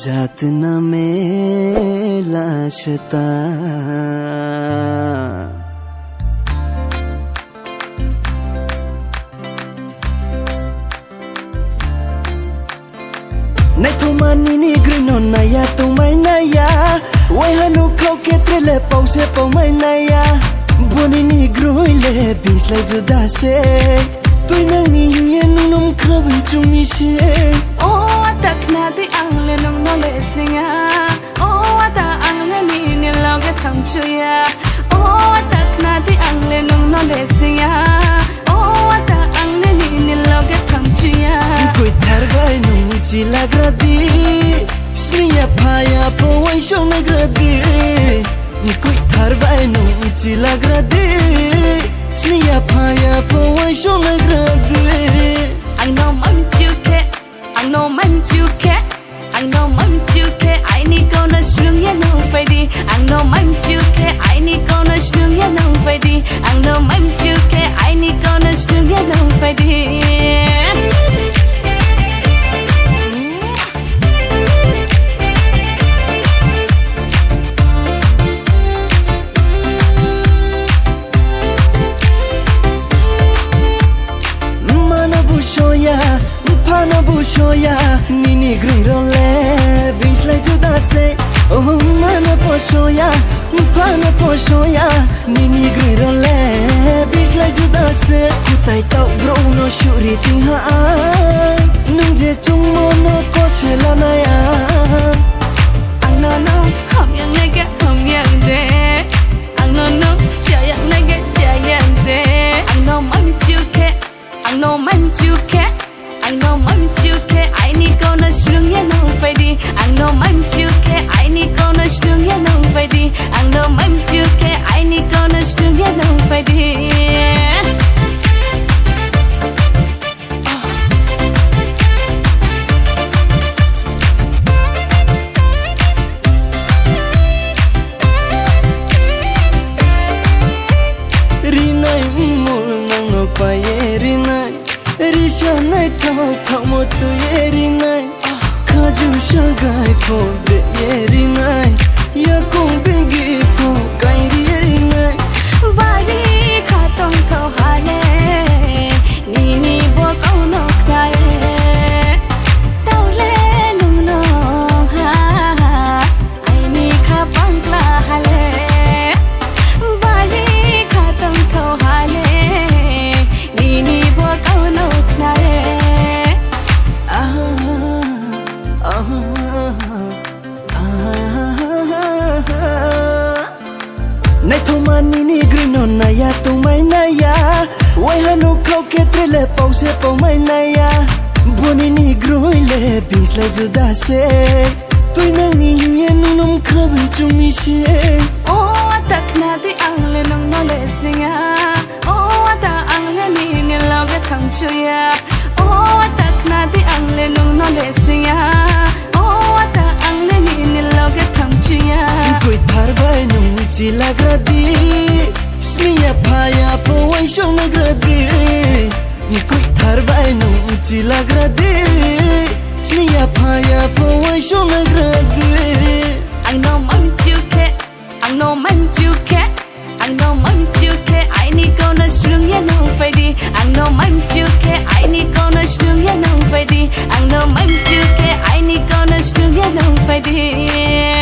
जात न मेला शता Nay thu mani ni grino na ya tu mai na ya Wai hanu khau ke trele pau se pau mai na ya Boni ni groi le bis lai juda se Tui nang ni ye num khabi chumi se Oh tak na di ang le nong no les ninga Oh ta ang le ni ni lo ga tham chu ya Oh tak na di ang le nong no les ninga Oh ta ang le ni lo ga tham chu ya Koi thar bai nung chi lagradi Sniya phaya po wai shong nagradi Koi thar bai nung chi lagradi Sniya phaya po wai shong nagradi Ang no man chu ke Ang no man chu ke Ang no man chu ke ai ni ko na shung ya no fai di Ang no man chu ke ai ni ko na shung ya no fai di Ang no man chu ke ai ni ko na shung ya no fai di Pana bushoya nini grirole bis lai juda se oh mana poshoya pana poshoya nini grirole bis lai juda se kutai tau bro no shuri ti ha nung je chung mono ko chela na ya ang no hom yang nage hom yang de ang no cha yang nage cha yang de ang no man chu ke ang no man chu ke Ang no man chu ke ai ni ko na shung ya no fai di Ang no man chu ke ai ni ko na shung ya no fai di Ang no man chu ke ai ni ko na shung ya no fai di Rinai mul nang no pa ye rinai Risha nai thao thao mo tu ye rinai Khaju shagai po de ye rinai Ya kong bengi po kai ri ye rinai Bari kha tong thao ha le Ni bo kau no khai Tau le nung no ha Ai ni kha pang kla ha le Bari kha tong thao ha le Ni bo kau no khai Nay thu mani ni grino na ya tu mai na ya Wai hanu khau ke trele pau se pau mai na ya Boni ni groi le bis lai juda se Tui nang ni ye num khabi chumi se Oh tak na di ang le nong no les ninga Oh ta ang le ni lo ga tham chu ya Oh tak na di ang le nong no les ninga Oh ta ang le ni lo ga tham chu ya Koi thar bai nung chi lagradi Sniya phaya po wai shong nagradi Koi thar bai nung chi lagradi Sniya phaya po wai shong nagradi Ang no man chu ke Ang no man chu ke Ang no man chu ke ai ni ko na shung ya no fai di Ang no man chu ke ai ni ko na shung ya no fai di Ang no man chu ke ai ni ko na shung ya no fai di